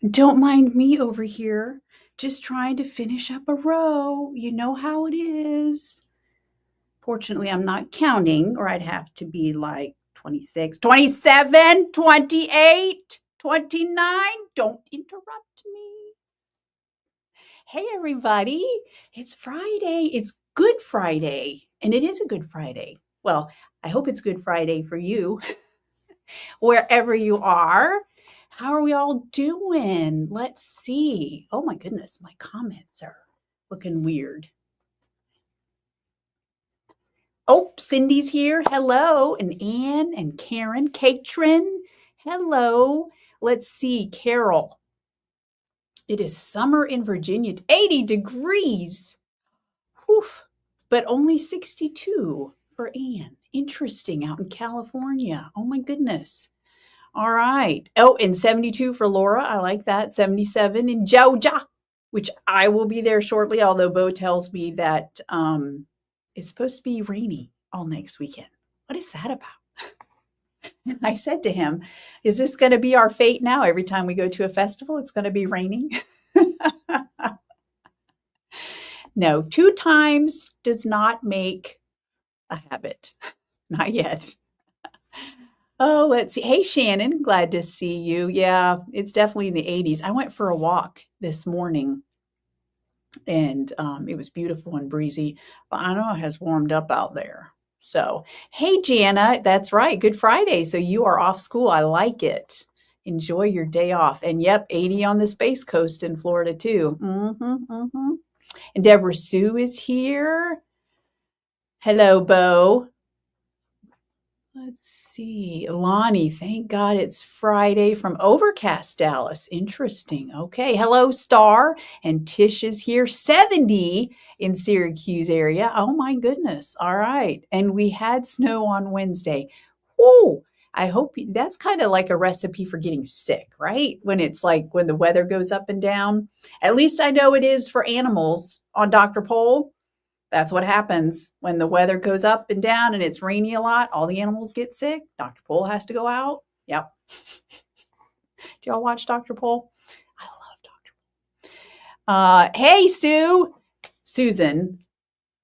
Don't mind me over here, just trying to finish up a row. You know how it is. Fortunately, I'm not counting, or I'd have to be like 26, 27, 28, 29. Don't interrupt me. Hey, everybody. It's Friday. It's Good Friday, and it is a Good Friday. Well, I hope it's Good Friday for you, wherever you are. How are we all doing? Let's see. Oh my goodness, my comments are looking weird. Oh, Cindy's here. Hello. And Anne and Karen, Katrin. Hello. Let's see, Carol. It is summer in Virginia, 80 degrees. Oof. But only 62 for Anne. Interesting out in California. Oh my goodness. All right. Oh, and 72 for Laura. I like that. 77 in Georgia, which I will be there shortly, although Bo tells me that it's supposed to be rainy all next weekend. What is that about? And I said to him, is this going to be our fate now? Every time we go to a festival, it's going to be raining? No, 2 times does not make a habit. Not yet. Oh, let's see. Hey, Shannon, glad to see you. Yeah, it's definitely in the 80s. I went for a walk this morning and it was beautiful and breezy, but I know it has warmed up out there. So, hey, Jana, that's right. Good Friday. So you are off school. I like it. Enjoy your day off. And yep, 80 on the Space Coast in Florida too. And Deborah Sue is here. Hello, Bo. Let's see. Lonnie, thank God it's Friday from Overcast, Dallas. Interesting. Okay. Hello, Star. And Tish is here. 70 in Syracuse area. Oh, my goodness. All right. And we had snow on Wednesday. Oh, I hope that's kind of like a recipe for getting sick, right? When it's like when the weather goes up and down. At least I know it is for animals on Dr. Pole. That's what happens when the weather goes up and down and it's rainy a lot. All the animals get sick. Dr. Pole has to go out. Yep. Do y'all watch Dr. Pole? I love Dr. Pole. Hey, Sue. Susan.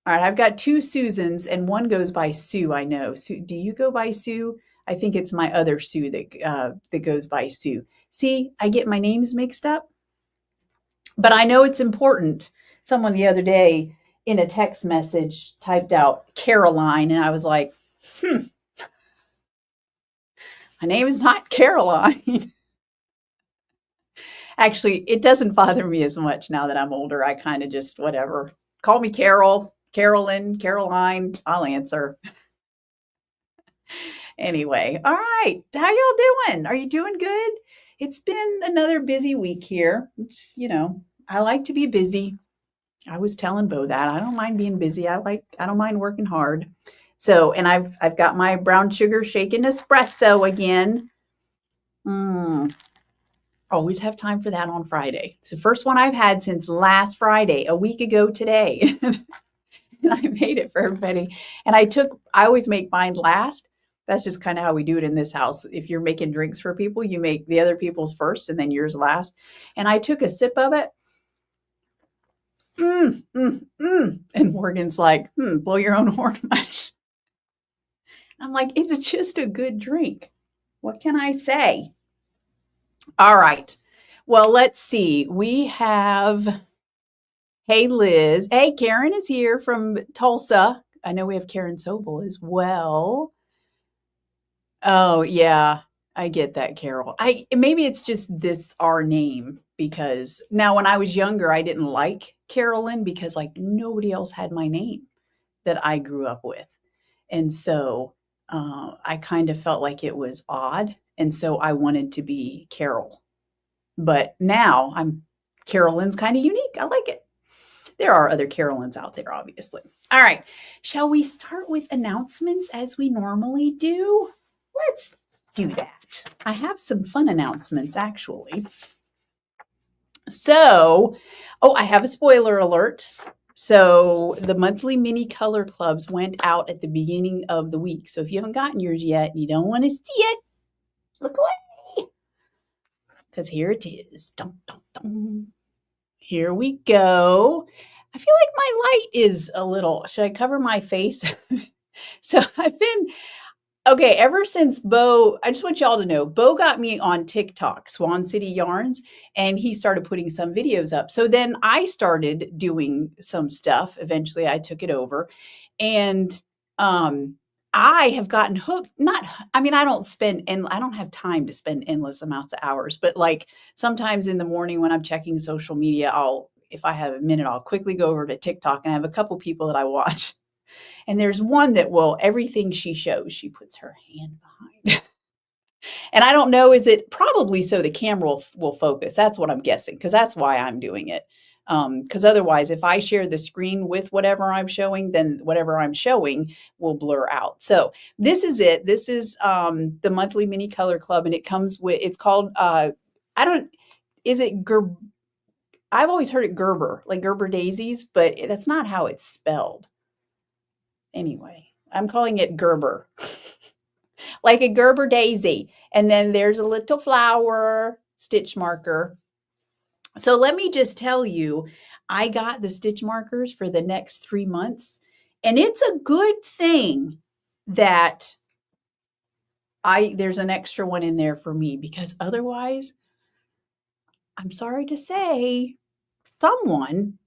All right, I've got 2 Susans and one goes by Sue, I know. Sue, do you go by Sue? I think it's my other Sue that goes by Sue. See, I get my names mixed up, but I know it's important. Someone the other day in a text message typed out Caroline, and I was like, my name is not Caroline. Actually, it doesn't bother me as much now that I'm older. I kind of just, whatever. Call me Carol, Carolyn, Caroline, I'll answer. Anyway, all right. How y'all doing? Are you doing good? It's been another busy week here. Which, I like to be busy. I was telling Bo that I don't mind being busy. I don't mind working hard. So, and I've got my brown sugar shaken espresso again. Always have time for that on Friday. It's the first one I've had since last Friday, a week ago today. And I made it for everybody. And I always make mine last. That's just kind of how we do it in this house. If you're making drinks for people, you make the other people's first and then yours last. And I took a sip of it. And Morgan's like, blow your own horn much. I'm like, it's just a good drink. What can I say? All right. Well, let's see. We have, hey, Liz. Hey, Karen is here from Tulsa. I know we have Karen Sobel as well. Oh, yeah. I get that, Carol. Maybe it's just our name because now when I was younger, I didn't like Carolyn because like nobody else had my name that I grew up with. And so I kind of felt like it was odd. And so I wanted to be Carol. But now Carolyn's kind of unique. I like it. There are other Carolyns out there, obviously. All right. Shall we start with announcements as we normally do? Let's do that. I have some fun announcements, actually. So, I have a spoiler alert. So the monthly mini color clubs went out at the beginning of the week. So if you haven't gotten yours yet and you don't want to see it, look away. because here it is. Dun, dun, dun. Here we go. I feel like my light is a little, should I cover my face? So I've been okay, ever since Bo, I just want y'all to know, Bo got me on TikTok, Swan City Yarns, and he started putting some videos up. So then I started doing some stuff. Eventually I took it over. And um I have gotten hooked. Not, I mean, I don't spend and I don't have time to spend endless amounts of hours, but like sometimes in the morning when I'm checking social media, if I have a minute, I'll quickly go over to TikTok and I have a couple people that I watch. And there's one that will, everything she shows, she puts her hand behind. And I don't know, is it probably so the camera will focus? That's what I'm guessing, because that's why I'm doing it. Because otherwise, if I share the screen with whatever I'm showing, then whatever I'm showing will blur out. So this is it. This is the monthly mini color club, and it comes with, it's called, I don't, is it Gerber? I've always heard it Gerber, like Gerber daisies, but that's not how it's spelled. Anyway, I'm calling it Gerber, like a Gerber daisy. And then there's a little flower stitch marker. So let me just tell you, I got the stitch markers for the next 3 months. And it's a good thing that there's an extra one in there for me, because otherwise, I'm sorry to say, someone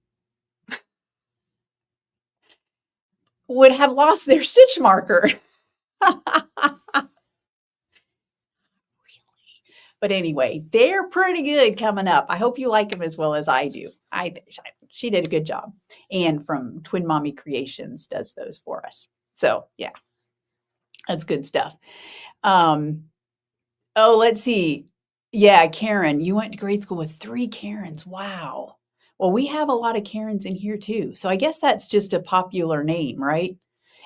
would have lost their stitch marker. But anyway, they're pretty good coming up. I hope you like them as well as I do. She did a good job. And from Twin Mommy Creations does those for us. So yeah, that's good stuff. Oh, let's see. Yeah, Karen, you went to grade school with 3 Karens. Wow. Well, we have a lot of Karens in here too. So I guess that's just a popular name, right?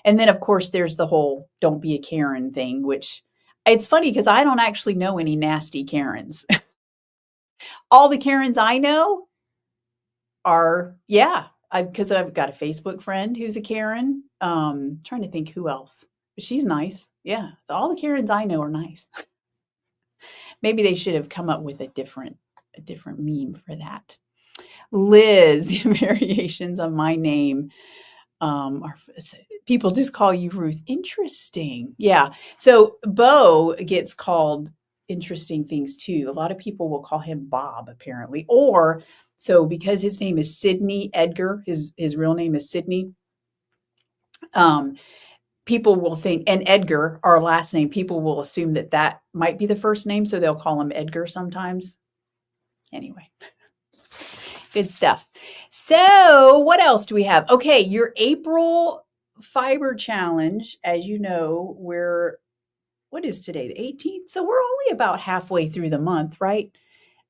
And then of course there's the whole don't be a Karen thing, which it's funny because I don't actually know any nasty Karens. All the Karens I know are, yeah, because I've got a Facebook friend who's a Karen. Trying to think who else. But she's nice. Yeah, all the Karens I know are nice. Maybe they should have come up with a different meme for that. Liz, the variations on my name are, people just call you Ruth. Interesting. Yeah. So Bo gets called interesting things too. A lot of people will call him Bob, apparently. Or so because his name is Sidney Edgar, his real name is Sidney. People will think, and Edgar, our last name, people will assume that that might be the first name, so they'll call him Edgar sometimes. Anyway, good stuff. So what else do we have? Okay, your April fiber challenge, as you know, what is today, the 18th? So we're only about halfway through the month, right?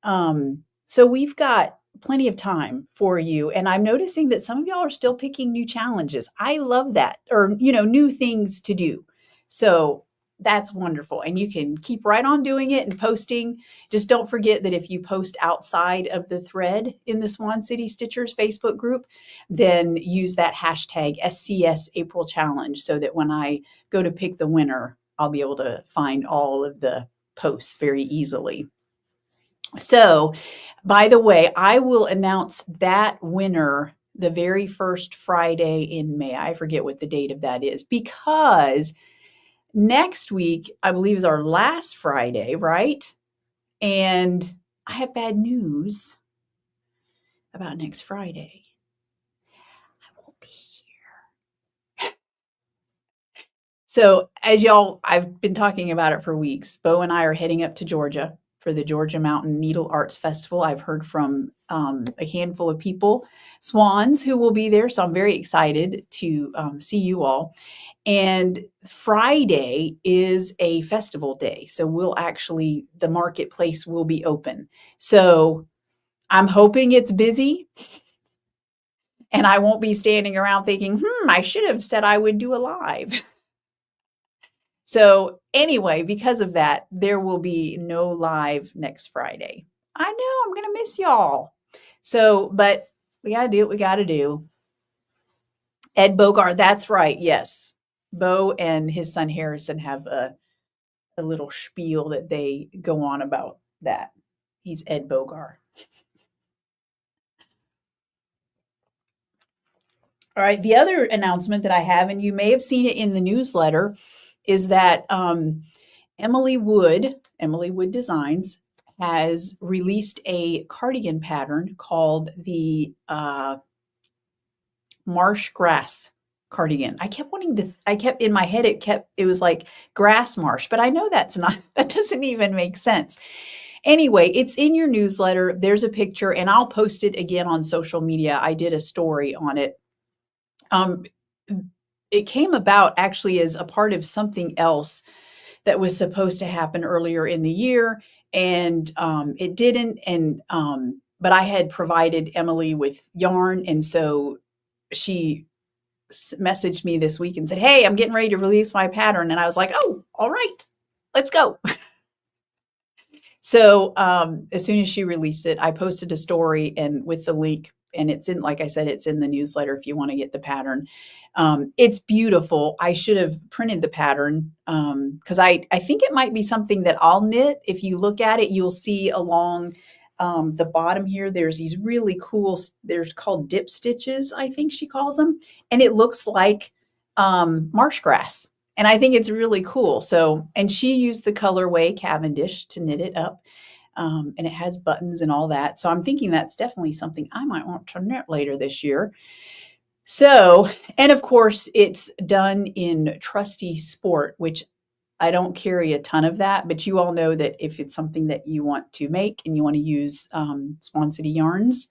So we've got plenty of time for you. And I'm noticing that some of y'all are still picking new challenges. I love that, or, new things to do. So that's wonderful. And you can keep right on doing it and posting. Just don't forget that if you post outside of the thread in the Swan City Stitchers Facebook group, then use that hashtag SCS April Challenge so that when I go to pick the winner, I'll be able to find all of the posts very easily. So, by the way, I will announce that winner the very first Friday in May. I forget what the date of that is, because next week, I believe, is our last Friday, right? And I have bad news about next Friday. I won't be here. So, as y'all, I've been talking about it for weeks. Bo and I are heading up to Georgia for the Georgia Mountain Needle Arts Festival. I've heard from a handful of people, Swans, who will be there. So I'm very excited to see you all. And Friday is a festival day. So the marketplace will be open. So I'm hoping it's busy and I won't be standing around thinking, I should have said I would do a live. So anyway, because of that, there will be no live next Friday. I know, I'm going to miss y'all. So, but we got to do what we got to do. Ed Bogart, that's right. Yes. Bo and his son Harrison have a little spiel that they go on about that. He's Ed Bogar. All right. The other announcement that I have, and you may have seen it in the newsletter, is that Emily Wood Designs, has released a cardigan pattern called the Marsh grass cardigan. I kept in my head, it was like grass marsh, but I know that doesn't even make sense. Anyway, it's in your newsletter. There's a picture, and I'll post it again on social media. I did a story on it. Um, it came about actually as a part of something else that was supposed to happen earlier in the year, and it didn't. And but I had provided Emily with yarn, and so she messaged me this week and said, "Hey, I'm getting ready to release my pattern," and I was like, "Oh, all right, let's go." So as soon as she released it, I posted a story and with the link, and it's in, like I said, it's in the newsletter if you want to get the pattern. It's beautiful. I should have printed the pattern because I think it might be something that I'll knit. If you look at it, you'll see along the bottom here, there's these really cool, they're called dip stitches, I think she calls them, and it looks like marsh grass. And I think it's really cool. So, and she used the colorway Cavendish to knit it up. And it has buttons and all that. So I'm thinking that's definitely something I might want to knit later this year. So, and of course, it's done in trusty sport, which I don't carry a ton of that, but you all know that if it's something that you want to make and you want to use Swan City Yarns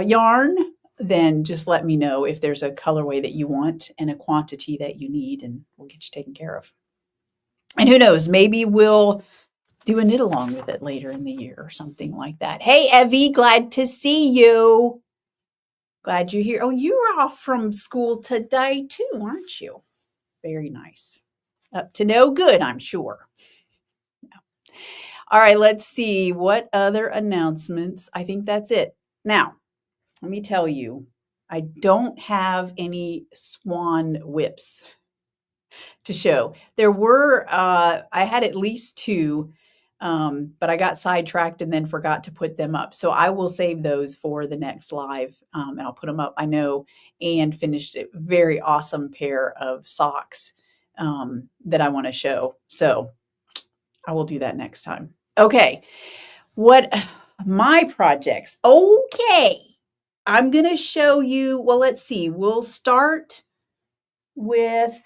yarn, then just let me know if there's a colorway that you want and a quantity that you need, and we'll get you taken care of. And who knows, maybe we'll do a knit along with it later in the year or something like that. Hey, Evie, glad to see you. Glad you're here. Oh, you're off from school today too, aren't you? Very nice. Up to no good, I'm sure. All right, let's see what other announcements. I think that's it. Now, let me tell you, I don't have any Swan whips to show. There were, I had at least two, but I got sidetracked and then forgot to put them up. So I will save those for the next live, and I'll put them up. I know Anne finished a very awesome pair of socks that I want to show. So I will do that next time. Okay, what my projects? Okay, I'm going to show you, well, let's see. We'll start with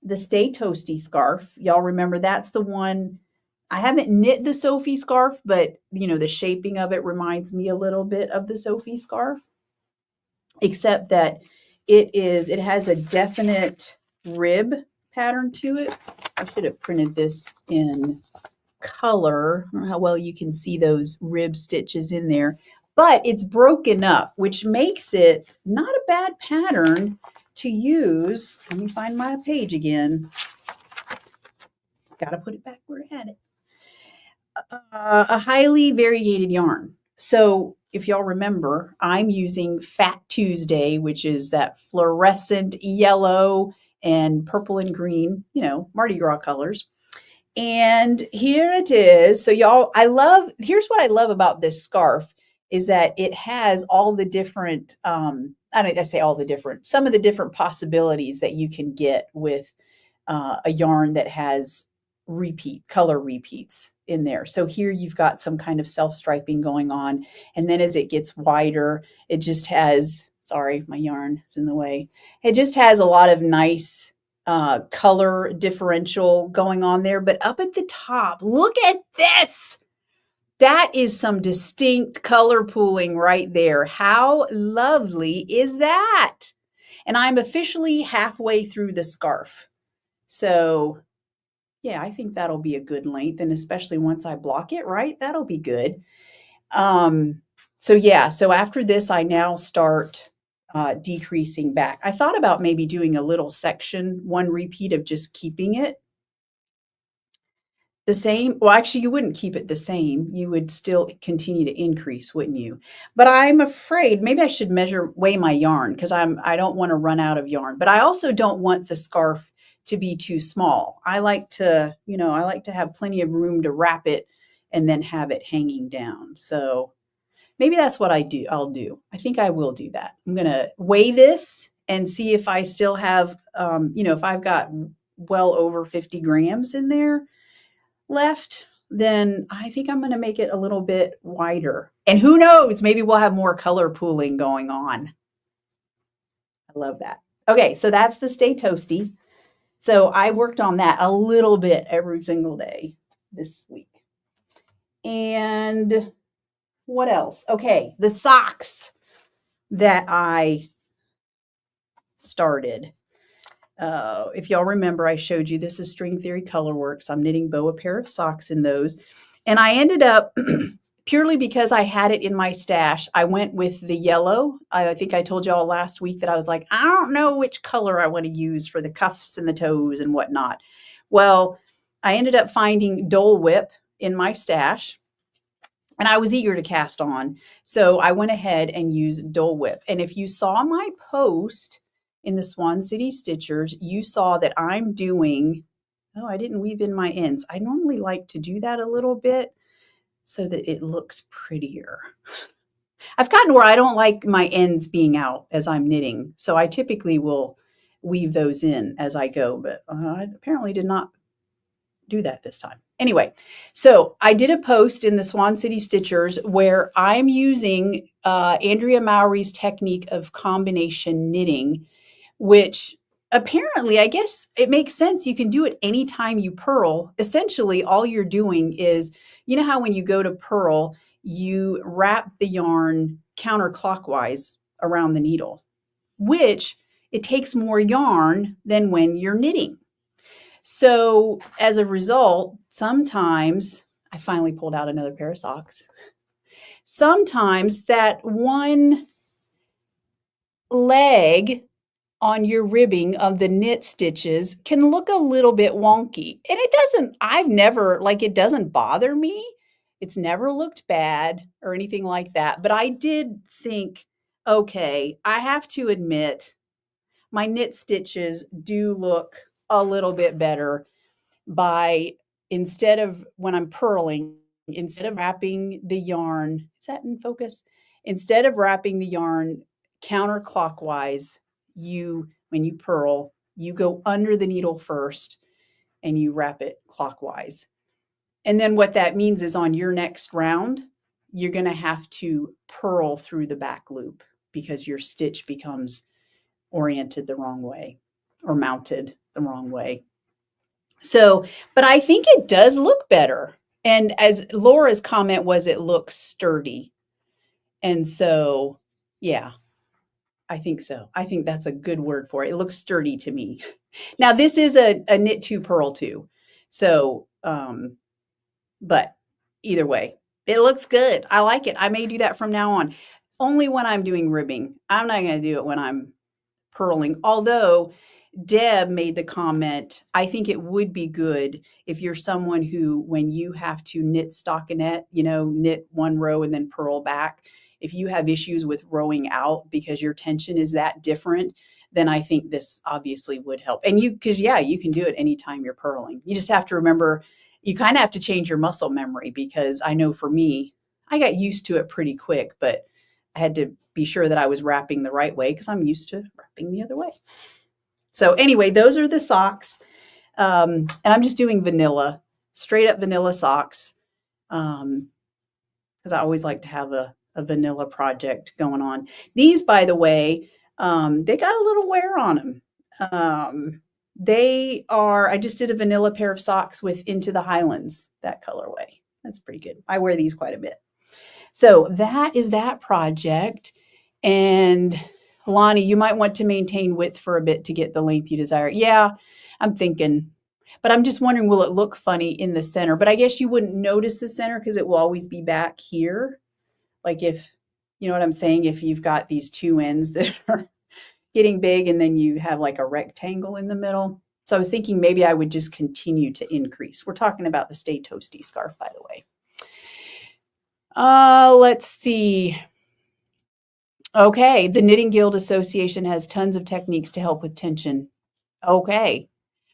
the Stay Toasty scarf. Y'all remember that's the one. I haven't knit the Sophie scarf, but you know, the shaping of it reminds me a little bit of the Sophie scarf, except that it has a definite rib pattern to it. I should have printed this in color. I don't know how well you can see those rib stitches in there, but it's broken up, which makes it not a bad pattern to use. Let me find my page again. Got to put it back where I had it. A highly variegated yarn. So if y'all remember, I'm using Fat Tuesday, which is that fluorescent yellow and purple and green, you know, Mardi Gras colors. And here it is. So y'all, here's what I love about this scarf is that it has all the different, I say all the different, some of the different possibilities that you can get with a yarn that has color repeats in there. So here you've got some kind of self-striping going on. And then as it gets wider, it just has, sorry, my yarn is in the way. It just has a lot of nice color differential going on there. But up at the top, look at this. That is some distinct color pooling right there. How lovely is that? And I'm officially halfway through the scarf. So yeah, I think that'll be a good length. And especially once I block it, right? That'll be good. So yeah, so after this, I now start decreasing back. I thought about maybe doing a little section, one repeat of just keeping it the same. Well, actually, you wouldn't keep it the same. You would still continue to increase, wouldn't you? But I'm afraid maybe I should weigh my yarn because I don't want to run out of yarn. But I also don't want the scarf to be too small. I like to have plenty of room to wrap it and then have it hanging down. So maybe that's what I'll do. I think I will do that. I'm going to weigh this and see if I still have, if I've got well over 50 grams in there left, then I think I'm going to make it a little bit wider. And who knows, maybe we'll have more color pooling going on. I love that. Okay, so that's the Stay Toasty. So I worked on that a little bit every single day this week. And what else? Okay, the socks that I started. If y'all remember, I showed you this is String Theory Colorworks. I'm knitting Bo a pair of socks in those. And I ended up, purely because I had it in my stash, I went with the yellow. I think I told y'all last week that I was like, I don't know which color I want to use for the cuffs and the toes and whatnot. Well, I ended up finding Dole Whip in my stash. And I was eager to cast on. So I went ahead and used Dole Whip. And if you saw my post in the Swan City Stitchers, you saw that I'm doing, I didn't weave in my ends. I normally like to do that a little bit so that it looks prettier. I've gotten where I don't like my ends being out as I'm knitting. So I typically will weave those in as I go, but I apparently did not do that this time. Anyway, so I did a post in the Swan City Stitchers where I'm using Andrea Mowry's technique of combination knitting, which apparently, I guess it makes sense. You can do it anytime you purl. Essentially, all you're doing is, you know how when you go to purl, you wrap the yarn counterclockwise around the needle, which it takes more yarn than when you're knitting. So as a result, sometimes I finally pulled out another pair of socks. Sometimes that one leg on your ribbing of the knit stitches can look a little bit wonky. And it doesn't bother me. It's never looked bad or anything like that. But I did think, okay, I have to admit, my knit stitches do look a little bit better when I'm purling, instead of wrapping the yarn, is that in focus? Instead of wrapping the yarn counterclockwise, when you purl, you go under the needle first and you wrap it clockwise. And then what that means is on your next round, you're going to have to purl through the back loop because your stitch becomes oriented the wrong way or mounted the wrong way. So, but I think it does look better. And as Laura's comment was, it looks sturdy. And so, yeah, I think so. I think that's a good word for it. It looks sturdy to me. Now, this is a knit 2 purl 2. So, but either way, it looks good. I like it. I may do that from now on. Only when I'm doing ribbing. I'm not going to do it when I'm purling. Although Deb made the comment, I think it would be good if you're someone who, when you have to knit stockinette, knit one row and then purl back, if you have issues with rowing out because your tension is that different, then I think this obviously would help. And you can do it anytime you're purling. You just have to remember, you kind of have to change your muscle memory, because I know for me, I got used to it pretty quick, but I had to be sure that I was wrapping the right way because I'm used to wrapping the other way. So anyway, those are the socks. And I'm just doing straight up vanilla socks. Because I always like to have a vanilla project going on. These, by the way, they got a little wear on them. I just did a vanilla pair of socks with Into the Highlands, that colorway. That's pretty good. I wear these quite a bit. So that is that project. And Lonnie, you might want to maintain width for a bit to get the length you desire. Yeah, I'm thinking, but I'm just wondering, will it look funny in the center? But I guess you wouldn't notice the center because it will always be back here. Like if, you know what I'm saying? If you've got these two ends that are getting big and then you have like a rectangle in the middle. So I was thinking maybe I would just continue to increase. We're talking about the Stay Toasty scarf, by the way. Let's see. Okay, the Knitting Guild Association has tons of techniques to help with tension. Okay.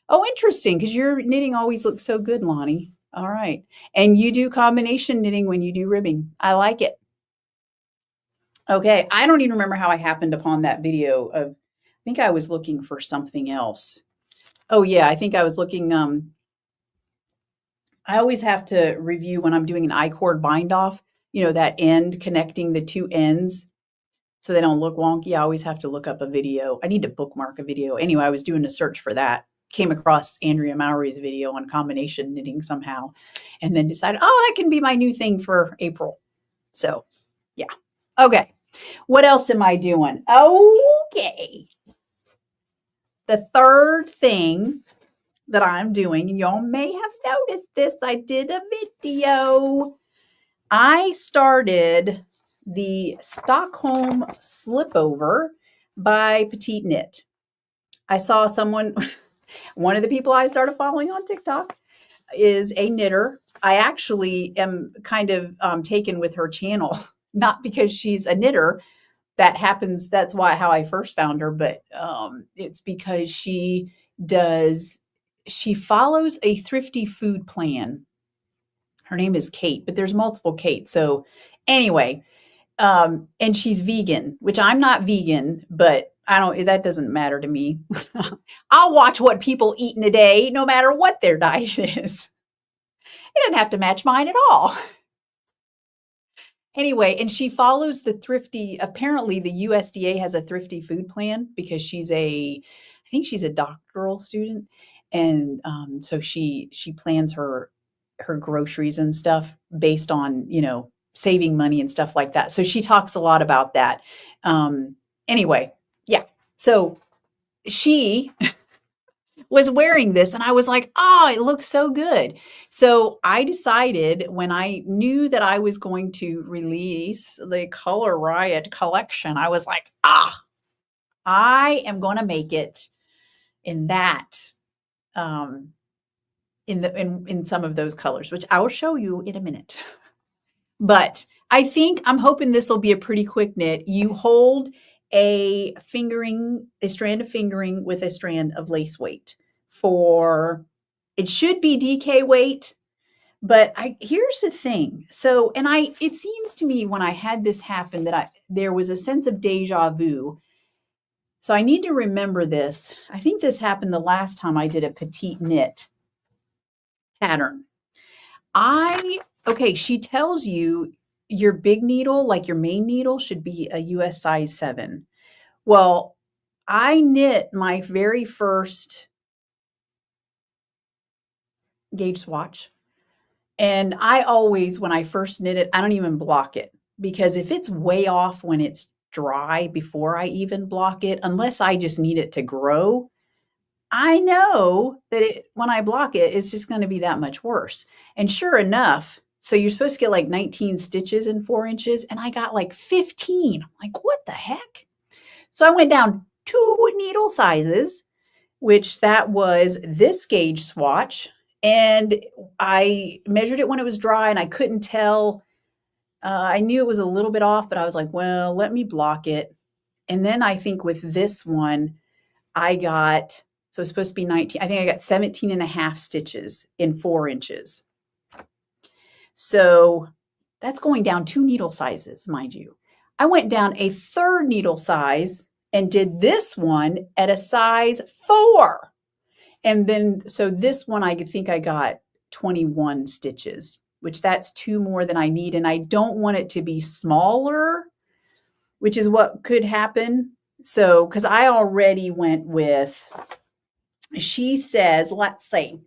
Oh, interesting, because your knitting always looks so good, Lonnie. All right. And you do combination knitting when you do ribbing. I like it. Okay. I don't even remember how I happened upon that video of, I think I was looking for something else. Oh yeah, I think I was looking, I always have to review when I'm doing an I-cord bind off, that end connecting the two ends so they don't look wonky. I always have to look up a video. I need to bookmark a video. Anyway, I was doing a search for that. Came across Andrea Mowry's video on combination knitting somehow, and then decided, oh, that can be my new thing for April. So, yeah. Okay. What else am I doing? Okay. The third thing that I'm doing, and y'all may have noticed this, I did a video. I started the Stockholm Slipover by Petite Knit. I saw someone, one of the people I started following on TikTok is a knitter. I actually am kind of taken with her channel, not because she's a knitter. That happens. That's how I first found her, but it's because she follows a thrifty food plan. Her name is Kate, but there's multiple Kate. So anyway, and she's vegan, which I'm not vegan, but that doesn't matter to me. I'll watch what people eat in a day, no matter what their diet is. It doesn't have to match mine at all. Anyway, and she follows apparently the USDA has a thrifty food plan because I think she's a doctoral student. And so she plans her groceries and stuff based on, saving money and stuff like that. So she talks a lot about that. Anyway, yeah. So she was wearing this and I was like, oh, it looks so good. So I decided when I knew that I was going to release the Color Riot collection, I was like, I am going to make it in that, in some of those colors, which I will show you in a minute. But I'm hoping this will be a pretty quick knit. You hold a strand of fingering with a strand of lace weight it should be DK weight, but here's the thing. So, it seems to me when I had this happen that there was a sense of deja vu. So I need to remember this. I think this happened the last time I did a petite knit pattern. She tells you your big needle, like your main needle, should be a US size 7. Well, I knit my very first gauge swatch, and I always, when I first knit it, I don't even block it, because if it's way off when it's dry before I even block it, unless I just need it to grow, I know that when I block it, it's just going to be that much worse. And sure enough, so you're supposed to get like 19 stitches in 4 inches, and I got like 15. I'm like, what the heck? So I went down 2 needle sizes, which that was this gauge swatch. And I measured it when it was dry, and I couldn't tell. I knew it was a little bit off, but I was like, well, let me block it. And then I think with this one, so it's supposed to be 19. I think I got 17 and a half stitches in 4 inches. So that's going down 2 needle sizes, mind you. I went down a 3rd needle size and did this one at a size 4. And then, so this one, I think I got 21 stitches, which that's 2 more than I need. And I don't want it to be smaller, which is what could happen. So, because I already went with, she says, let's say,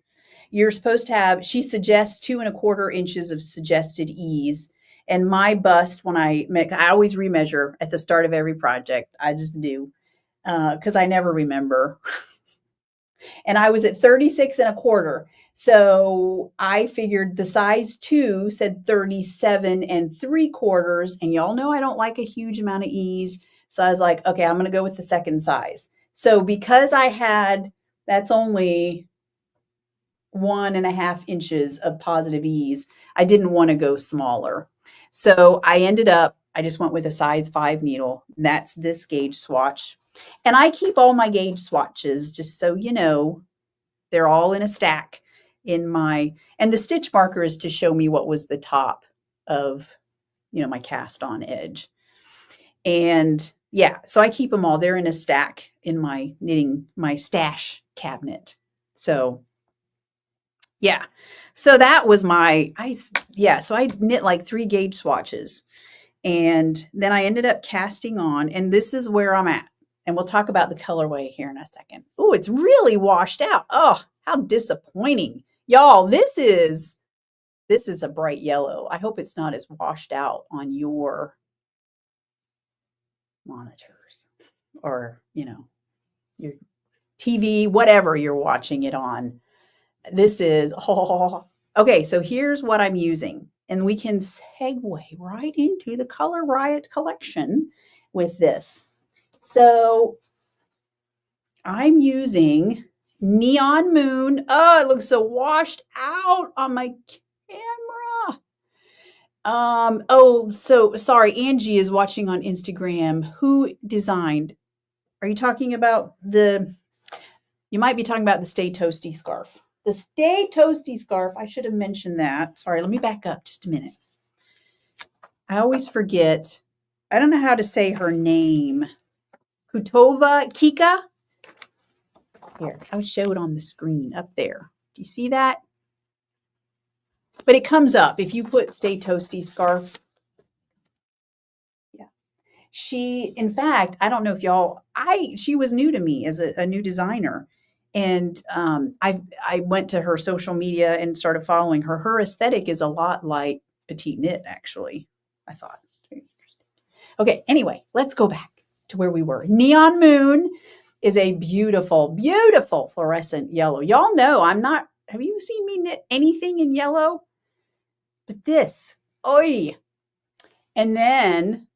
you're supposed to have, she suggests 2 1/4 inches of suggested ease. And my bust, I always remeasure at the start of every project. I just do, because I never remember. And I was at 36 1/4. So I figured the size 2 said 37 3/4. And y'all know I don't like a huge amount of ease. So I was like, okay, I'm going to go with the second size. So because that's only 1.5 inches of positive ease, I didn't want to go smaller. So I just went with a size 5 needle. That's this gauge swatch. And I keep all my gauge swatches, just so you know, they're all in a stack. in my, and the stitch marker is to show me what was the top of, my cast on edge. And yeah, so I keep them all. They're in a stack in my stash cabinet. So yeah. So that was so I knit like 3 gauge swatches. And then I ended up casting on, and this is where I'm at. And we'll talk about the colorway here in a second. Oh, it's really washed out. Oh, how disappointing. Y'all, this is a bright yellow. I hope it's not as washed out on your monitors or, your TV, whatever you're watching it on. This is, okay, so here's what I'm using. And we can segue right into the Color Riot collection with this. So I'm using Neon Moon. Oh, it looks so washed out on my camera. So sorry, Angie is watching on Instagram. Who designed? Are you talking about you might be talking about the Stay Toasty scarf. The Stay Toasty scarf, I should have mentioned that. Sorry, let me back up just a minute. I always forget. I don't know how to say her name. Kika? Here, I'll show it on the screen up there. Do you see that? But it comes up if you put Stay Toasty scarf. Yeah. She, in fact, I don't know if she was new to me as a new designer. And I went to her social media and started following her. Her aesthetic is a lot like Petite Knit, actually, I thought. Okay, anyway, let's go back to where we were. Neon Moon is a beautiful, beautiful fluorescent yellow. Y'all know have you seen me knit anything in yellow? But this, oi. And then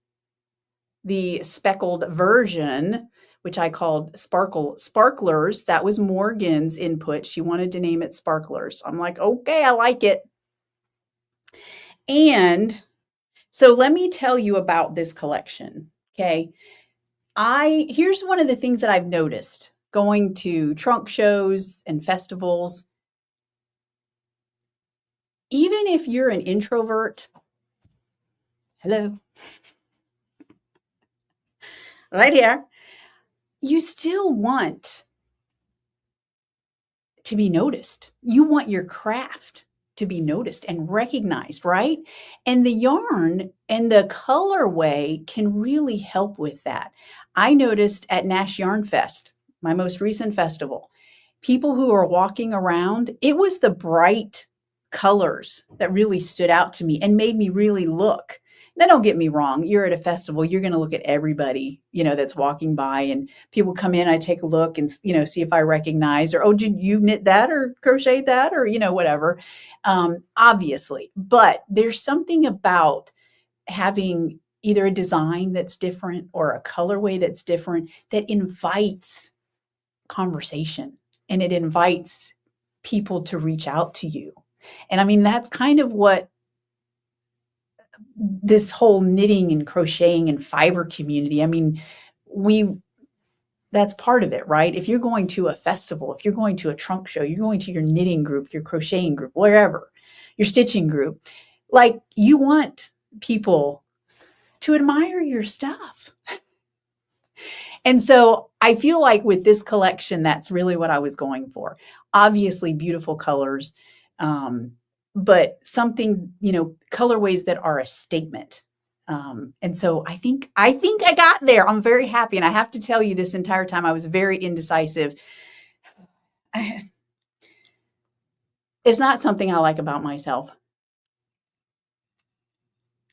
the speckled version, which I called Sparklers. That was Morgan's input. She wanted to name it Sparklers. I'm like, okay, I like it. And so let me tell you about this collection. Okay. Here's one of the things that I've noticed going to trunk shows and festivals. Even if you're an introvert, hello, right here, you still want to be noticed. You want your craft to be noticed and recognized, right? And the yarn and the colorway can really help with that. I noticed at Nash Yarn Fest, my most recent festival, people who are walking around, it was the bright colors that really stood out to me and made me really look. Now, don't get me wrong. You're at a festival. You're going to look at everybody, that's walking by, and people come in. I take a look and, see if I recognize, or, oh, did you knit that or crochet that or, whatever, obviously. But there's something about having either a design that's different or a colorway that's different that invites conversation, and it invites people to reach out to you. And I mean, that's kind of what this whole knitting and crocheting and fiber community, I mean, that's part of it, right? If you're going to a festival, if you're going to a trunk show, you're going to your knitting group, your crocheting group, wherever, your stitching group, like, you want people to admire your stuff. And so I feel like with this collection, that's really what I was going for. Obviously, beautiful colors, but something, colorways that are a statement. And so I think I got there. I'm very happy. And I have to tell you, this entire time I was very indecisive. It's not something I like about myself.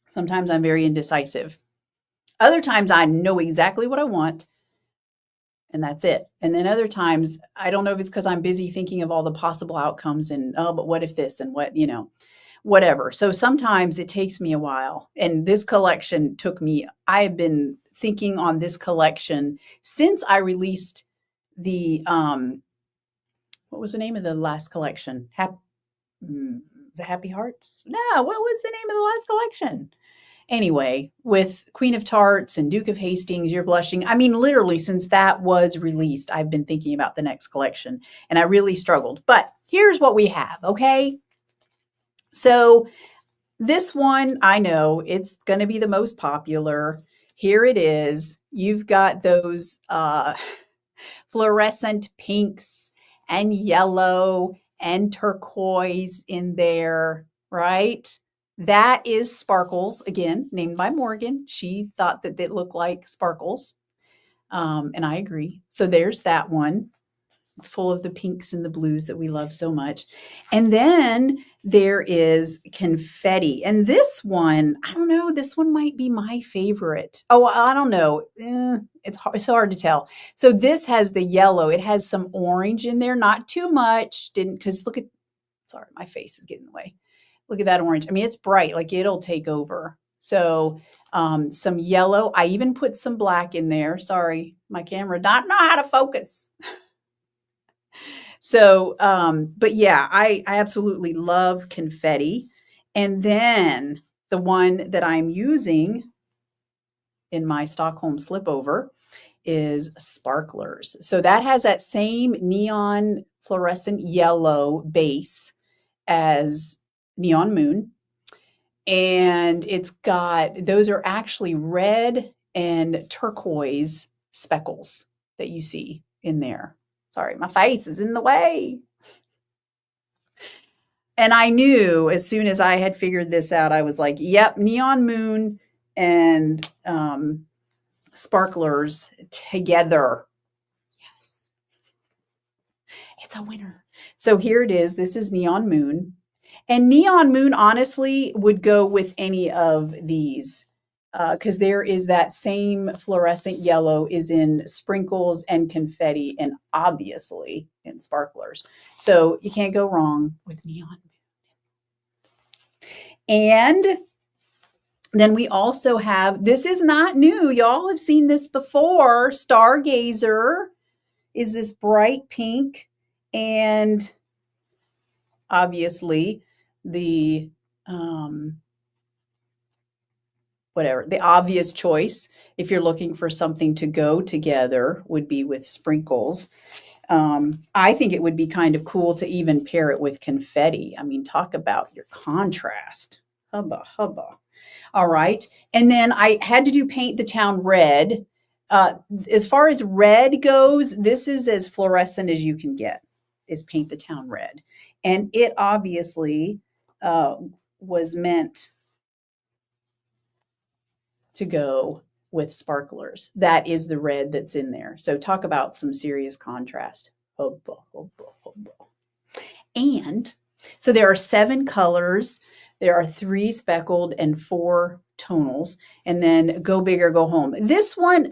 Sometimes I'm very indecisive. Other times I know exactly what I want, and that's it. And then other times, I don't know if it's because I'm busy thinking of all the possible outcomes and, oh, but what if this and what, whatever. So sometimes it takes me a while. And this collection I've been thinking on this collection since I released the, what was the name of the last collection? The Happy Hearts? No, what was the name of the last collection? Anyway, with Queen of Tarts and Duke of Hastings, You're Blushing. I mean, literally, since that was released, I've been thinking about the next collection and I really struggled. But here's what we have, okay? So this one, I know it's going to be the most popular. Here it is. You've got those fluorescent pinks and yellow and turquoise in there, right? That is Sparkles, again, named by Morgan. She thought that it looked like sparkles. And I agree. So there's that one. It's full of the pinks and the blues that we love so much. And then there is confetti. And this one, I don't know, this one might be my favorite. Oh, I don't know. It's hard to tell. So this has the yellow. It has some orange in there, not too much. Because look at, sorry, my face is getting in the way. Look at that orange. I mean, it's bright, like it'll take over. So some yellow. I even put some black in there. Sorry, my camera not know how to focus. So, but yeah, I absolutely love confetti. And then the one that I'm using in my Stockholm Slipover is Sparklers. So that has that same neon fluorescent yellow base as Neon Moon. And it's got, those are actually red and turquoise speckles that you see in there. Sorry, my face is in the way. And I knew as soon as I had figured this out, I was like, yep, Neon Moon and Sparklers together. Yes. It's a winner. So here it is. This is Neon Moon. And Neon Moon, honestly, would go with any of these because there is that same fluorescent yellow is in Sprinkles and Confetti and obviously in Sparklers. So you can't go wrong with Neon Moon. And then we also have, this is not new. Y'all have seen this before. Stargazer is this bright pink. And obviously the, the obvious choice, if you're looking for something to go together, would be with Sprinkles. I think it would be kind of cool to even pair it with confetti. I mean, talk about your contrast. Hubba, hubba. All right. And then I had to do Paint the Town red. As far as red goes, this is as fluorescent as you can get, is Paint the Town red. And it obviously was meant to go with Sparklers. That is the red that's in there. So talk about some serious contrast. Hubba, hubba, hubba. And so there are 7 colors. There are 3 speckled and 4 tonals. And then Go Big or Go Home. This one,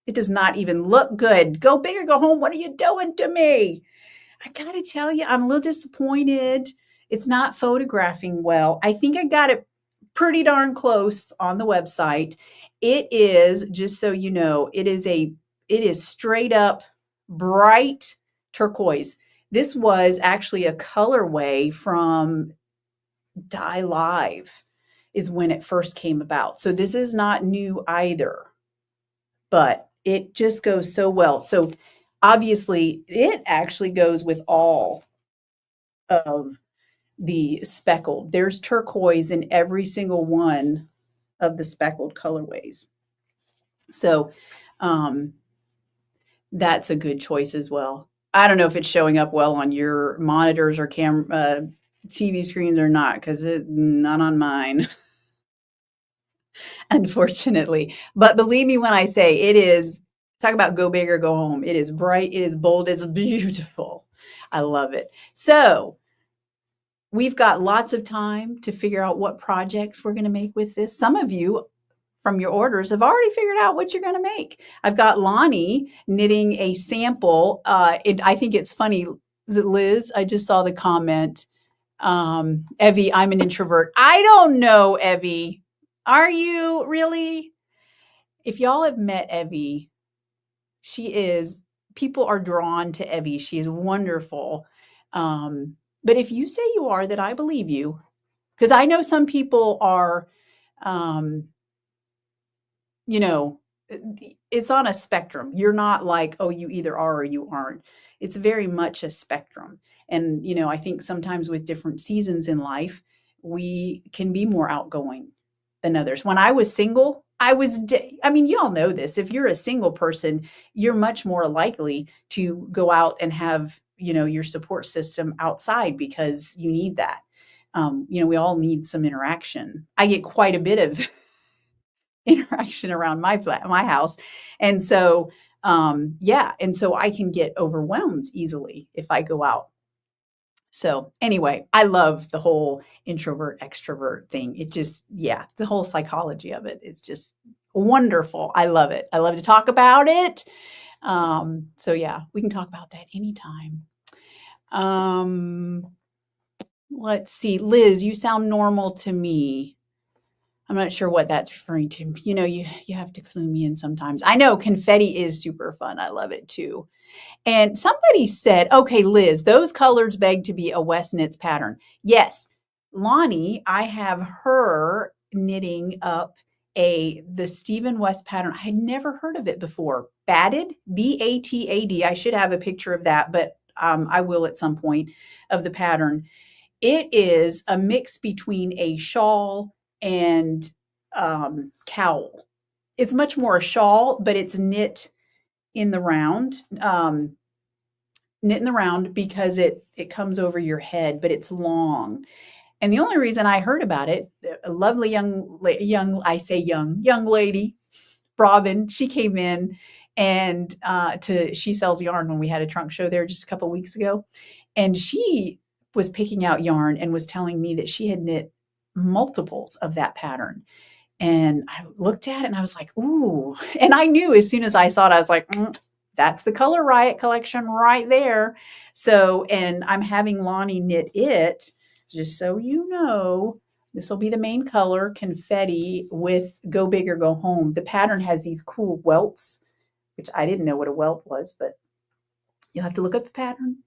it does not even look good. Go Big or Go Home. What are you doing to me? I got to tell you, I'm a little disappointed. It's not photographing well. I think I got it pretty darn close on the website. It is, just so you know, it is straight up bright turquoise. This was actually a colorway from Die Live is when it first came about. So this is not new either, but it just goes so well. So obviously it actually goes with all of the speckled. There's turquoise in every single one of the speckled colorways. So that's a good choice as well. I don't know if it's showing up well on your monitors or TV screens or not, because it's not on mine, unfortunately. But believe me when I say it is, talk about Go Big or Go Home. It is bright, it is bold, it's beautiful. I love it. So we've got lots of time to figure out what projects we're going to make with this. Some of you from your orders have already figured out what you're going to make. I've got Lonnie knitting a sample. I think it's funny. Is it Liz? I just saw the comment. Evie, I'm an introvert. I don't know, Evie. Are you really? If y'all have met Evie, people are drawn to Evie. She is wonderful. But if you say you are, then I believe you. Because I know some people are um, you know, it's on a spectrum. You're not like, oh, you either are or you aren't. It's very much a spectrum. And, I think sometimes with different seasons in life, we can be more outgoing than others. When I was single, I mean, you all know this. If you're a single person, you're much more likely to go out and have, your support system outside because you need that. We all need some interaction. I get quite a bit of interaction around my house. And so, yeah. And so I can get overwhelmed easily if I go out. So anyway, I love the whole introvert extrovert thing. It just, yeah, the whole psychology of it is just wonderful. I love it. I love to talk about it. So yeah, we can talk about that anytime. Let's see, Liz, you sound normal to me. I'm not sure what that's referring to. You have to clue me in sometimes. I know confetti is super fun. I love it too. And somebody said, okay, Liz, those colors beg to be a West Knits pattern. Yes, Lonnie, I have her knitting up the Stephen West pattern. I had never heard of it before. Batted, Batad. I should have a picture of that, but I will at some point of the pattern. It is a mix between a shawl and cowl. It's much more a shawl, but it's knit in the round. Knit in the round because it comes over your head, but it's long. And the only reason I heard about it, a lovely young lady, Robin, she came in and She Sells Yarn when we had a trunk show there just a couple of weeks ago. And she was picking out yarn and was telling me that she had knit multiples of that pattern. And I looked at it and I was like, ooh. And I knew as soon as I saw it, I was like, that's the Color Riot collection right there. So, and I'm having Lonnie knit it, just so you know. This will be the main color, confetti with Go Big or Go Home. The pattern has these cool welts, which I didn't know what a welt was, but you'll have to look up the pattern.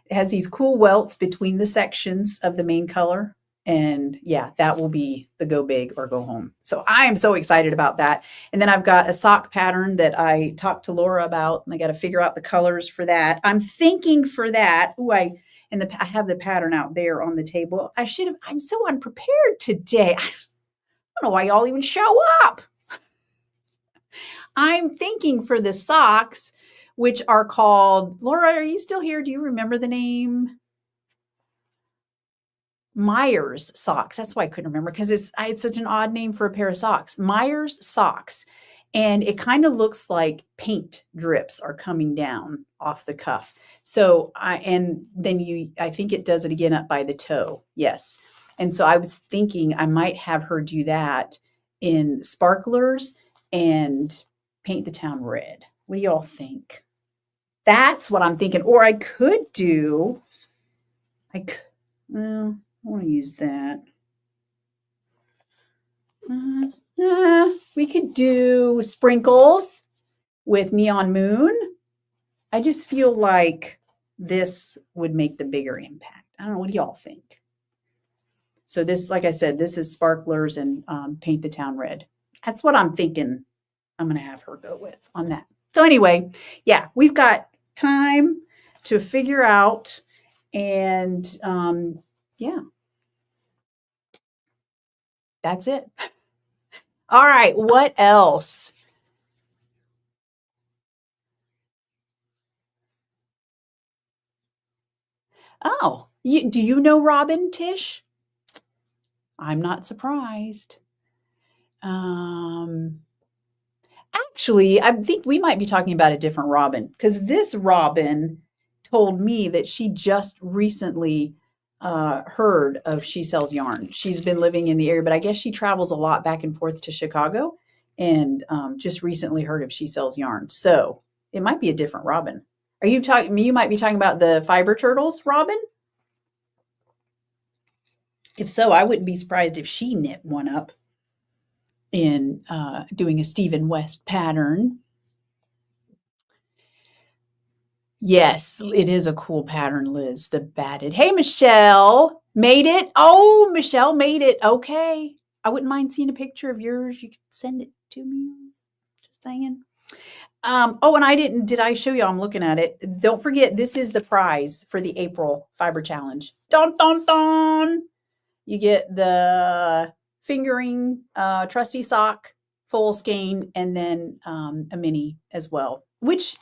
It has these cool welts between the sections of the main color. And yeah, that will be the Go Big or Go Home. So I am so excited about that. And then I've got a sock pattern that I talked to Laura about, and I got to figure out the colors for that. I'm thinking for that. I have the pattern out there on the table. I'm so unprepared today. I don't know why y'all even show up. I'm thinking for the socks, which are called, Laura, are you still here? Do you remember the name? Myers socks. That's why I couldn't remember, because it's such an odd name for a pair of socks. Myers socks. And it kind of looks like paint drips are coming down off the cuff. So I think it does it again up by the toe. Yes. And so I was thinking I might have her do that in sparklers and paint the town red. What do y'all think? That's what I'm thinking. Or I could do, well, I want to use that. We could do sprinkles with Neon Moon. I just feel like this would make the bigger impact. I don't know. What do y'all think? So this, like I said, this is sparklers and paint the town red. That's what I'm thinking I'm going to have her go with on that. So anyway, yeah, we've got time to figure out, and yeah, that's it. All right, what else? Oh, do you know Robin, Tish? I'm not surprised. Um, Actually, I think we might be talking about a different Robin, because this Robin told me that she just recently heard of She Sells Yarn. She's been living in the area, but I guess she travels a lot back and forth to Chicago, and just recently heard of She Sells Yarn. So it might be a different Robin. Are you talking? You might be talking about the fiber turtles, Robin. If so, I wouldn't be surprised if she knit one up in doing a Stephen West pattern. Yes, it is a cool pattern, Liz, the batted. Hey, Michelle, made it. Oh, Michelle made it. Okay. I wouldn't mind seeing a picture of yours. You could send it to me. Just saying. Oh, and did I show you? I'm looking at it. Don't forget, this is the prize for the April Fiber Challenge. Dun, dun, dun. You get the fingering trusty sock, full skein, and then a mini as well, which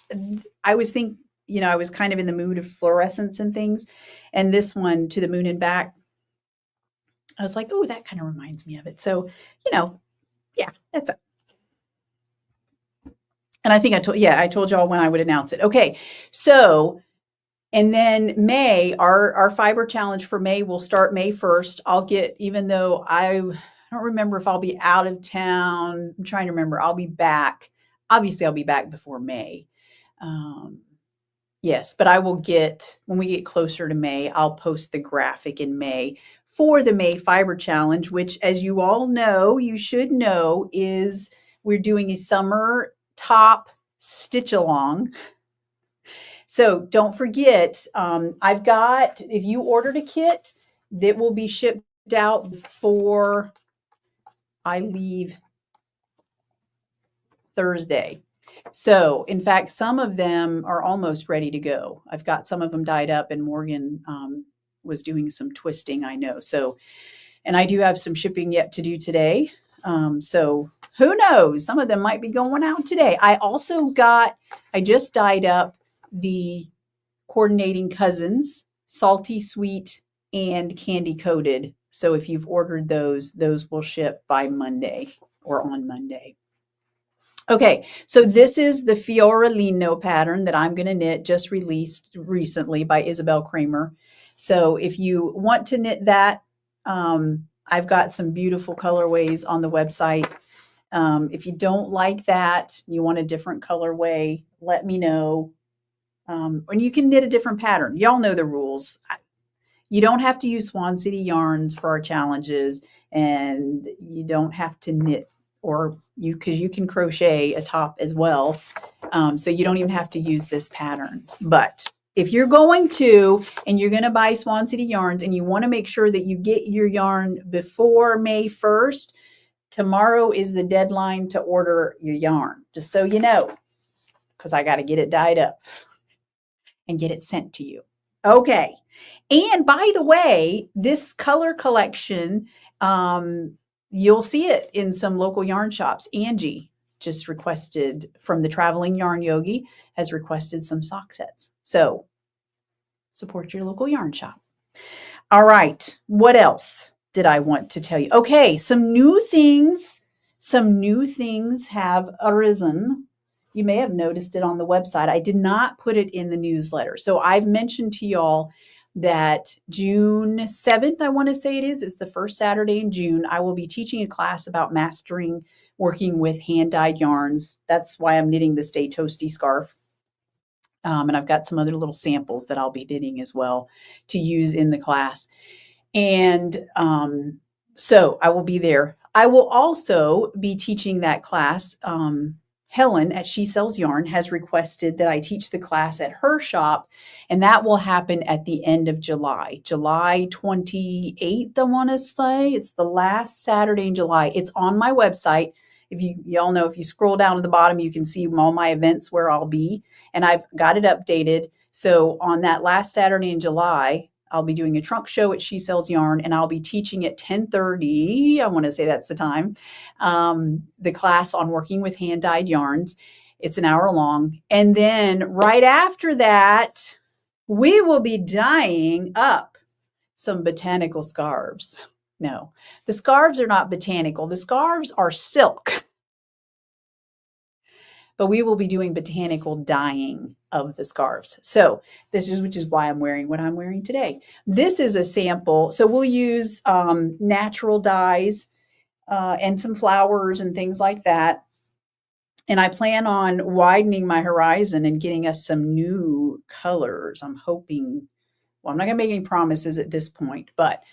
I was I was kind of in the mood of fluorescence and things. And this one, To the Moon and Back, I was like, oh, that kind of reminds me of it. So, yeah, that's it. And I think I told y'all when I would announce it. Okay. So, and then May, our fiber challenge for May will start May 1st. Even though I don't remember if I'll be out of town. I'm trying to remember. I'll be back. Obviously, I'll be back before May. Yes, but when we get closer to May, I'll post the graphic in May for the May Fiber Challenge, which, as you all know, you should know, is we're doing a summer top stitch along. So don't forget, if you ordered a kit, that will be shipped out before I leave Thursday. So, in fact, some of them are almost ready to go. I've got some of them dyed up, and Morgan was doing some twisting, I know. So, and I do have some shipping yet to do today. So who knows? Some of them might be going out today. I just dyed up the coordinating cousins, salty, sweet, and candy coated. So if you've ordered those will ship by Monday or on Monday. Okay, so this is the Fiorellino pattern that I'm going to knit, just released recently by Isabel Kramer. So if you want to knit that, I've got some beautiful colorways on the website. If you don't like that, you want a different colorway, let me know. And you can knit a different pattern. Y'all know the rules. You don't have to use Swan City yarns for our challenges, and you don't have to knit because you can crochet a top as well. So you don't even have to use this pattern. But if you're going to buy Swan City yarns and you want to make sure that you get your yarn before May 1st, tomorrow is the deadline to order your yarn, just so you know, because I got to get it dyed up and get it sent to you. Okay. And by the way, this color collection, you'll see it in some local yarn shops. Angie just requested from the Traveling Yarn Yogi, has requested some sock sets. So support your local yarn shop. All right. What else did I want to tell you? Okay. Some new things have arisen. You may have noticed it on the website. I did not put it in the newsletter. So I've mentioned to y'all that June 7th, I want to say it's the first Saturday in June, I will be teaching a class about mastering working with hand-dyed yarns. That's why I'm knitting the Stay Toasty scarf. And I've got some other little samples that I'll be knitting as well to use in the class. And so I will be there. I will also be teaching that class. Helen at She Sells Yarn has requested that I teach the class at her shop, and that will happen at the end of July 28th, I want to say. It's the last Saturday in July. It's on my website. If y'all know, if you scroll down to the bottom, you can see all my events where I'll be, and I've got it updated. So on that last Saturday in July, I'll be doing a trunk show at She Sells Yarn, and I'll be teaching at 10:30. I want to say that's the time. The class on working with hand-dyed yarns. It's an hour long. And then right after that, we will be dyeing up some botanical scarves. No, the scarves are not botanical. The scarves are silk. But we will be doing botanical dyeing of the scarves. So which is why I'm wearing what I'm wearing today. This is a sample. So we'll use natural dyes and some flowers and things like that. And I plan on widening my horizon and getting us some new colors. I'm hoping, well, I'm not going to make any promises at this point, but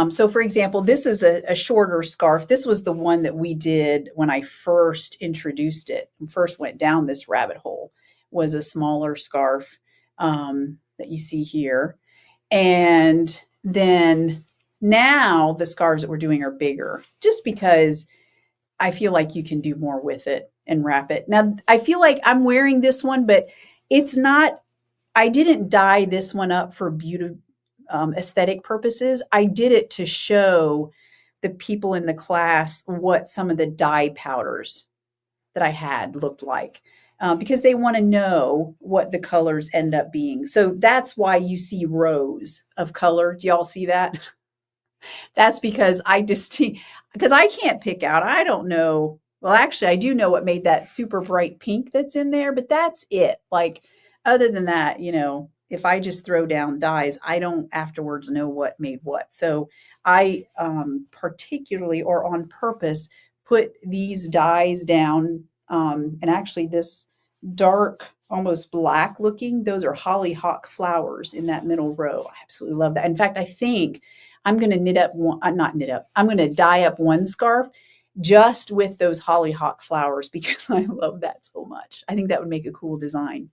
so for example, this is a shorter scarf. This was the one that we did when I first introduced it and first went down this rabbit hole, was a smaller scarf that you see here. And then Now the scarves that we're doing are bigger just because I feel like you can do more with it and wrap it. Now, I feel like I'm wearing this one, but it's not, I didn't dye this one up for beauty aesthetic purposes. I did it to show the people in the class what some of the dye powders that I had looked like. Because they want to know what the colors end up being. So that's why you see rows of color. Do y'all see that? That's because because I can't pick out. I don't know. Well, actually, I do know what made that super bright pink that's in there, but that's it. Like, other than that, if I just throw down dyes, I don't afterwards know what made what. So I particularly or on purpose put these dyes down. And actually, this dark, almost black looking, those are hollyhock flowers in that middle row. I absolutely love that. In fact, I think I'm going to I'm going to dye up one scarf just with those hollyhock flowers because I love that so much. I think that would make a cool design.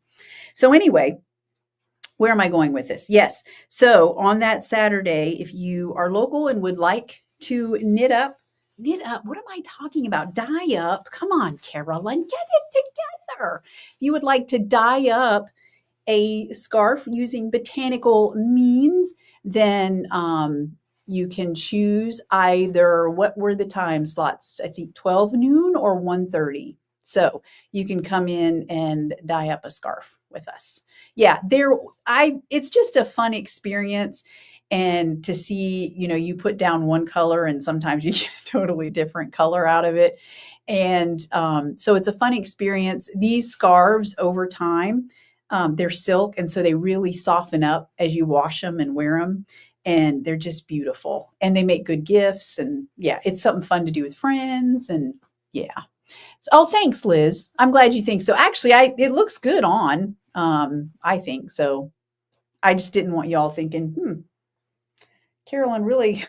So anyway, where am I going with this? Yes. So on that Saturday, if you are local and would like to knit up, what am I talking about? Dye up. Come on, Carolyn, get it together. If you would like to dye up a scarf using botanical means, then you can choose either, what were the time slots? I think 12 noon or 1:30. So you can come in and dye up a scarf with us. Yeah, it's just a fun experience. And to see, you put down one color and sometimes you get a totally different color out of it. And so it's a fun experience. These scarves over time, they're silk, and so they really soften up as you wash them and wear them. And they're just beautiful. And they make good gifts. And yeah, it's something fun to do with friends. And yeah. So, oh, thanks, Liz. I'm glad you think so. Actually, it looks good on, I think. So I just didn't want y'all thinking, Carolyn, really,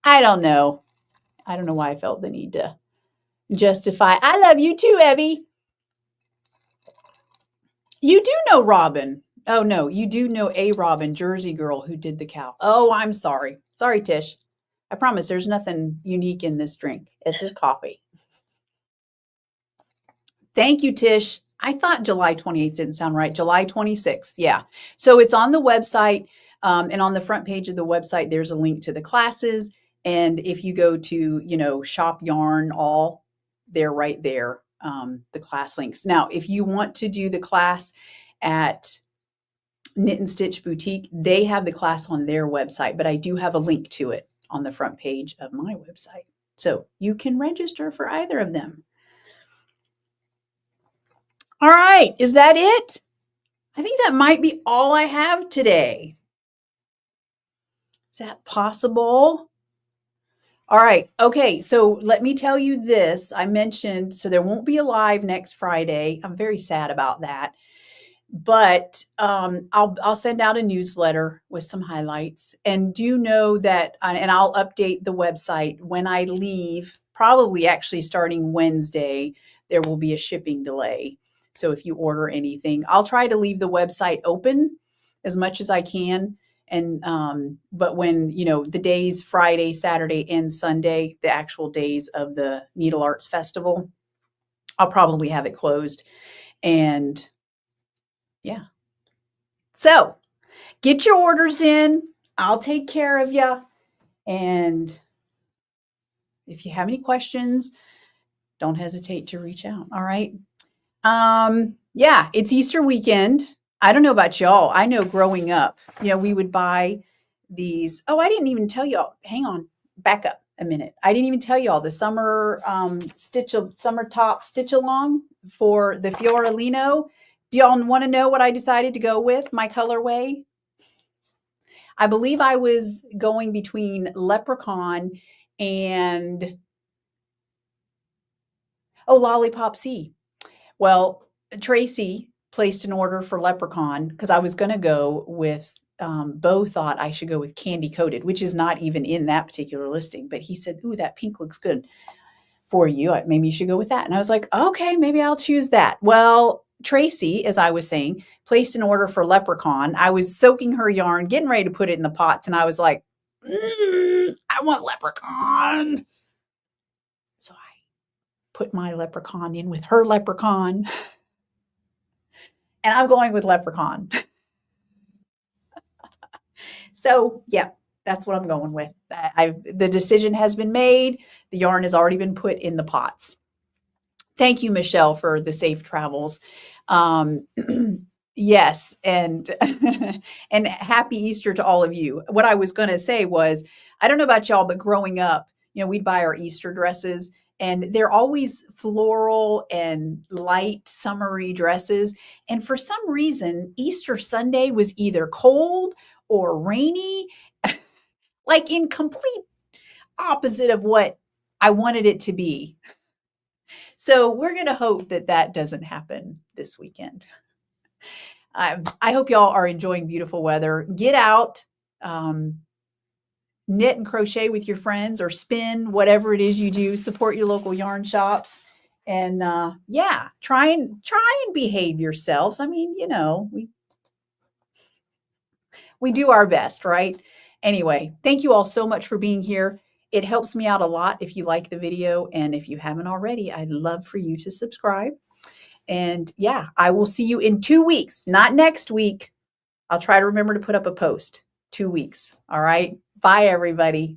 I don't know. I don't know why I felt the need to justify. I love you too, Evie. You do know Robin. Oh, no, you do know a Robin, Jersey girl who did the cow. Oh, I'm sorry. Sorry, Tish. I promise there's nothing unique in this drink. It's just coffee. Thank you, Tish. I thought July 28th didn't sound right. July 26th. Yeah. So it's on the website. And on the front page of the website, there's a link to the classes. And if you go to, shop yarn all, they're right there, the class links. Now, if you want to do the class at Knit and Stitch Boutique, they have the class on their website, but I do have a link to it on the front page of my website. So you can register for either of them. All right, is that it? I think that might be all I have today. Is that possible? All right, okay, so let me tell you this. I mentioned, so there won't be a live next Friday. I'm very sad about that. But I'll send out a newsletter with some highlights. And do know that, and I'll update the website when I leave, probably actually starting Wednesday, there will be a shipping delay. So if you order anything, I'll try to leave the website open as much as I can. And but when, the days Friday, Saturday, and Sunday, the actual days of the Needle Arts Festival, I'll probably have it closed. And yeah. So get your orders in. I'll take care of you. And if you have any questions, don't hesitate to reach out. All right. Yeah, it's Easter weekend. I don't know about y'all. I know growing up, we would buy these. Oh, I didn't even tell y'all. Hang on. Back up a minute. I didn't even tell y'all the summer summer top stitch along for the Fiorellino. Do y'all want to know what I decided to go with, my colorway? I believe I was going between Leprechaun and, Lollipop Sea. Well, Tracy placed an order for Leprechaun because I was going to go with, Bo thought I should go with Candy Coated, which is not even in that particular listing. But he said, ooh, that pink looks good for you. Maybe you should go with that. And I was like, okay, maybe I'll choose that. Well, Tracy, as I was saying, placed an order for Leprechaun. I was soaking her yarn, getting ready to put it in the pots. And I was like, I want leprechaun. So I put my leprechaun in with her leprechaun, and I'm going with leprechaun. So, yeah, that's what I'm going with. The decision has been made. The yarn has already been put in the pots. Thank you, Michelle, for the safe travels. Um, yes, and and happy Easter to all of you. What I was going to say was, I don't know about y'all, but growing up, we'd buy our Easter dresses, and they're always floral and light, summery dresses. And for some reason, Easter Sunday was either cold or rainy, like in complete opposite of what I wanted it to be. So we're going to hope that that doesn't happen this weekend. I hope y'all are enjoying beautiful weather. Get out, knit and crochet with your friends, or spin, whatever it is you do. Support your local yarn shops, and yeah, try and behave yourselves. I mean, we do our best, right? Anyway, thank you all so much for being here. It helps me out a lot if you like the video, and if you haven't already, I'd love for you to subscribe. And yeah, I will see you in 2 weeks, not next week. I'll try to remember to put up a post. 2 weeks. All right. Bye, everybody.